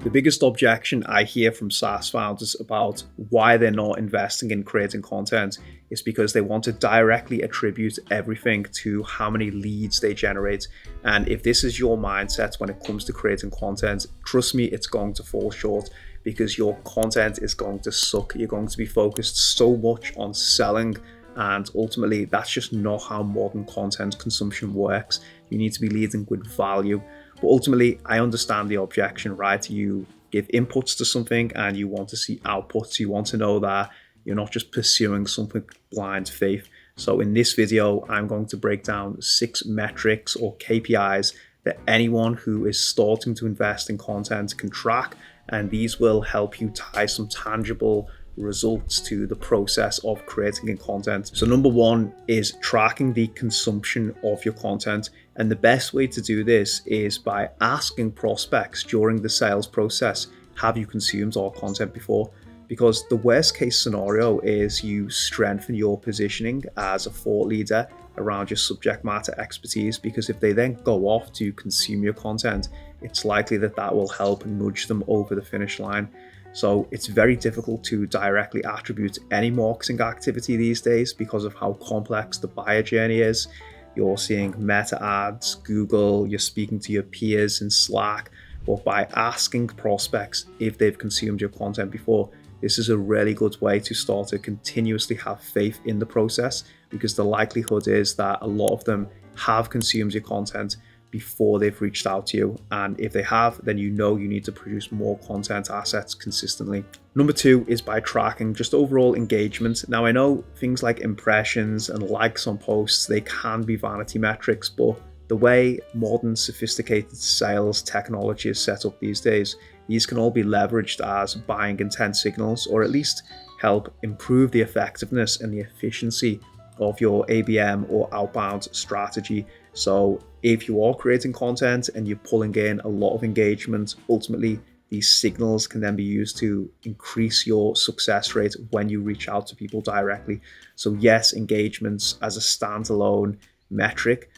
The biggest objection I hear from SaaS founders about why they're not investing in creating content is because they want to directly attribute everything to how many leads they generate. And if this is your mindset when it comes to creating content, trust me, it's going to fall short because your content is going to suck. You're going to be focused so much on selling, and ultimately that's just not how modern content consumption works. You need to be leading with value. But ultimately, I understand the objection, right? You give inputs to something and you want to see outputs. You want to know that you're not just pursuing something blind faith. So in this video, I'm going to break down 6 metrics or KPIs that anyone who is starting to invest in content can track. And these will help you tie some tangible results to the process of creating content. So number 1 is tracking the consumption of your content. And the best way to do this is by asking prospects during the sales process, have you consumed our content before? Because the worst case scenario is you strengthen your positioning as a thought leader around your subject matter expertise, because if they then go off to consume your content, it's likely that that will help nudge them over the finish line. So it's very difficult to directly attribute any marketing activity these days because of how complex the buyer journey is. You're seeing meta ads, Google, you're speaking to your peers in Slack, but by asking prospects if they've consumed your content before, this is a really good way to start to continuously have faith in the process, because the likelihood is that a lot of them have consumed your content before they've reached out to you. And if they have, then you know you need to produce more content assets consistently. Number 2 is by tracking just overall engagement. Now, I know things like impressions and likes on posts, they can be vanity metrics, but the way modern sophisticated sales technology is set up these days, these can all be leveraged as buying intent signals, or at least help improve the effectiveness and the efficiency of your ABM or outbound strategy. So if you are creating content and you're pulling in a lot of engagement, ultimately these signals can then be used to increase your success rate when you reach out to people directly. So yes, engagements as a standalone metric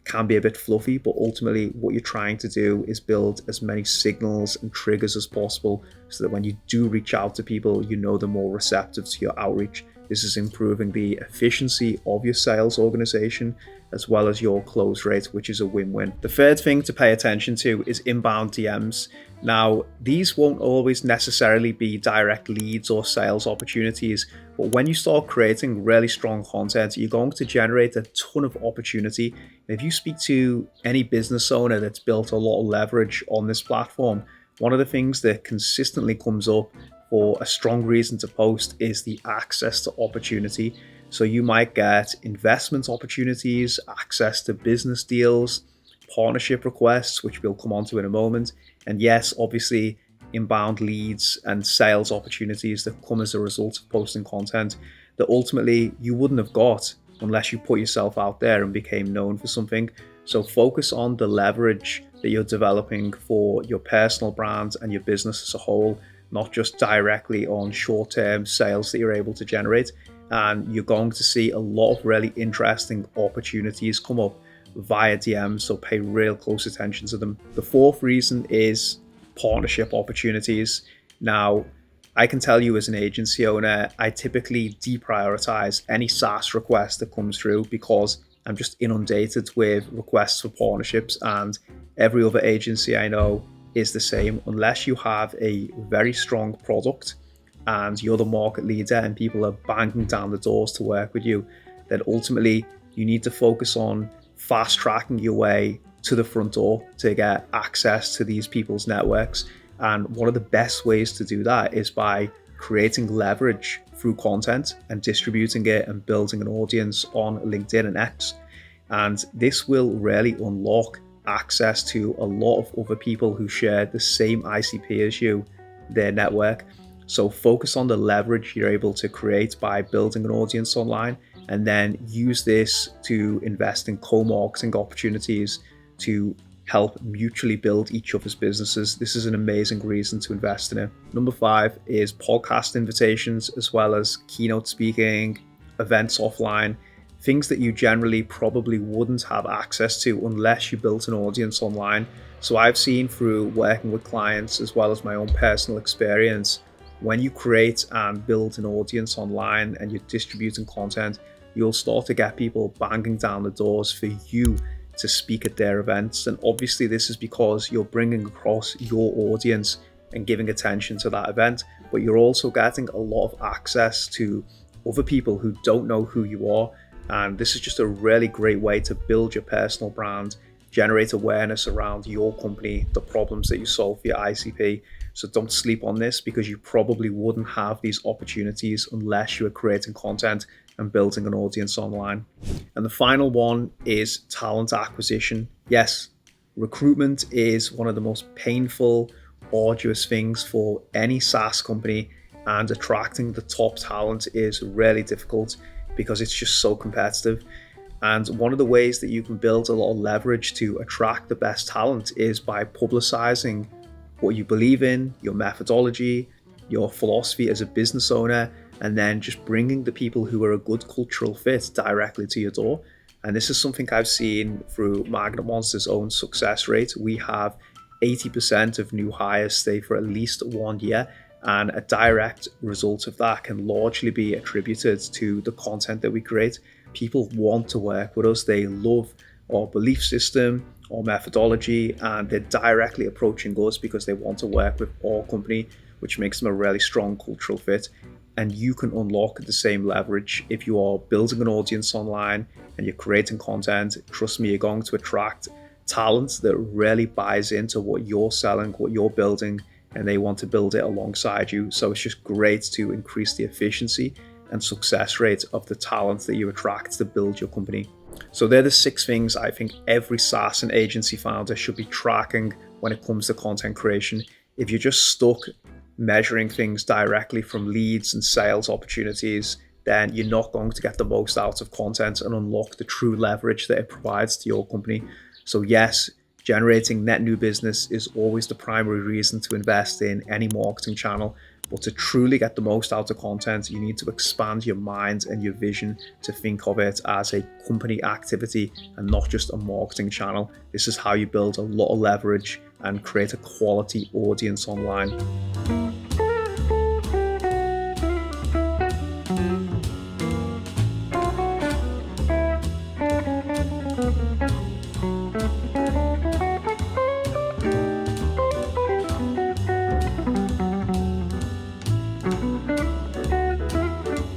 can be a bit fluffy, but ultimately what you're trying to do is build as many signals and triggers as possible so that when you do reach out to people, you know they're more receptive to your outreach. This is improving the efficiency of your sales organization as well as your close rate, which is a win-win. The third thing to pay attention to is inbound DMs. Now, these won't always necessarily be direct leads or sales opportunities, but when you start creating really strong content, you're going to generate a ton of opportunity. And if you speak to any business owner that's built a lot of leverage on this platform, one of the things that consistently comes up for a strong reason to post is the access to opportunity. So you might get investment opportunities, access to business deals, partnership requests, which we'll come on to in a moment. And yes, obviously inbound leads and sales opportunities that come as a result of posting content that ultimately you wouldn't have got unless you put yourself out there and became known for something. So focus on the leverage that you're developing for your personal brand and your business as a whole, not just directly on short-term sales that you're able to generate. And you're going to see a lot of really interesting opportunities come up via DMs, so pay real close attention to them. The fourth reason is partnership opportunities. Now, I can tell you as an agency owner, I typically deprioritize any SaaS request that comes through because I'm just inundated with requests for partnerships, and every other agency I know is the same. Unless you have a very strong product and you're the market leader and people are banging down the doors to work with you, then ultimately you need to focus on fast tracking your way to the front door to get access to these people's networks. And one of the best ways to do that is by creating leverage through content and distributing it and building an audience on LinkedIn and X. And this will really unlock access to a lot of other people who share the same ICP as you, their network. So focus on the leverage you're able to create by building an audience online, and then use this to invest in co-marketing opportunities to help mutually build each other's businesses. This is an amazing reason to invest in it. Number 5 is podcast invitations, as well as keynote speaking, events offline, things that you generally probably wouldn't have access to unless you built an audience online. So I've seen through working with clients as well as my own personal experience, when you create and build an audience online and you're distributing content, you'll start to get people banging down the doors for you to speak at their events. And obviously this is because you're bringing across your audience and giving attention to that event, but you're also getting a lot of access to other people who don't know who you are. And this is just a really great way to build your personal brand, generate awareness around your company, the problems that you solve for your ICP. So don't sleep on this, because you probably wouldn't have these opportunities unless you were creating content and building an audience online. And the final one is talent acquisition. Yes, recruitment is one of the most painful, arduous things for any SaaS company, and attracting the top talent is really difficult because it's just so competitive. And one of the ways that you can build a lot of leverage to attract the best talent is by publicizing what you believe in, your methodology, your philosophy as a business owner, and then just bringing the people who are a good cultural fit directly to your door. And this is something I've seen through Magnet Monster's own success rate. We have 80% of new hires stay for at least 1 year, and a direct result of that can largely be attributed to the content that we create. People want to work with us. They love our belief system, our methodology, and they're directly approaching us because they want to work with our company, which makes them a really strong cultural fit. And you can unlock the same leverage if you are building an audience online and you're creating content. Trust me, you're going to attract talent that really buys into what you're selling, what you're building, and they want to build it alongside you. So it's just great to increase the efficiency and success rate of the talent that you attract to build your company. So they're the 6 things I think every SaaS and agency founder should be tracking when it comes to content creation. If you're just stuck measuring things directly from leads and sales opportunities, then you're not going to get the most out of content and unlock the true leverage that it provides to your company. So yes, generating net new business is always the primary reason to invest in any marketing channel. But to truly get the most out of content, you need to expand your mind and your vision to think of it as a company activity and not just a marketing channel. This is how you build a lot of leverage and create a quality audience online.